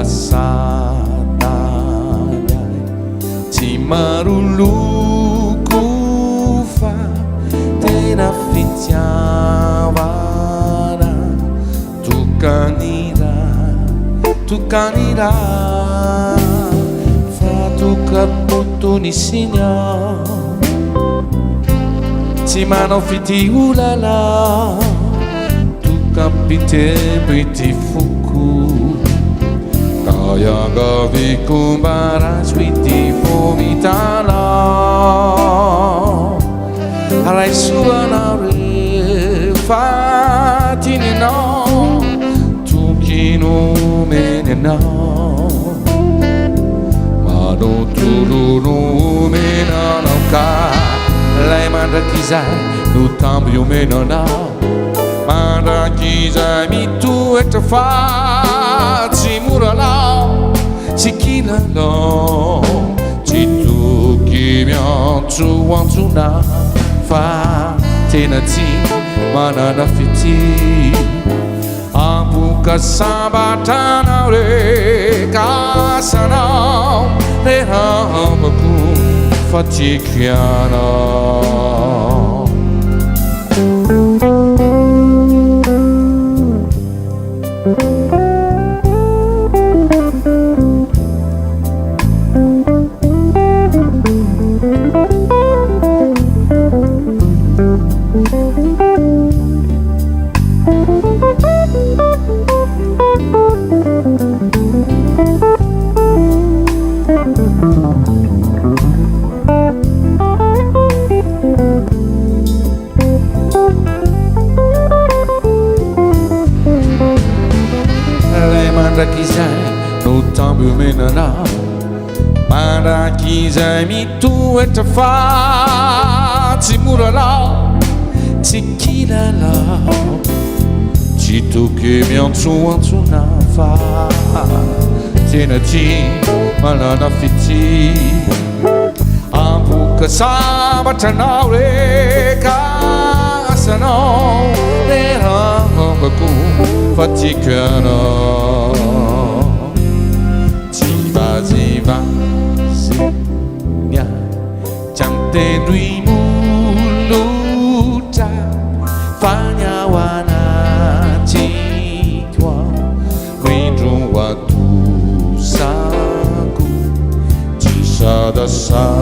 satanya tsy maroloko fa tena fitiavana tokanira fa tokapotony sinya tsy manao fitiolala tokapitebo ity foko kayangaviko mbarazo ity vomitala raisoanao rehefa tininao tokiny anao manotololo omenanao ka lay mandrakizay no tambo iomenanao mandrakizay mitoetra fa tsy moranao tsy kilalao tsy toky miantsoantsona fa tena tsy manana fity amboka sambatranao rekasanao rehambako fa tikianao mandrakizay no tambo iomenanao mandrakizay mitoetra fa tsy moranao tsy kilalao tsy toky miantsoantsona fa tena tsy manana fity amboka sambatranao rekasanao rehambako fa tikianao Tsy Vazivazy Canten molotra fanyawana titwa rindro atosako tsy sadasa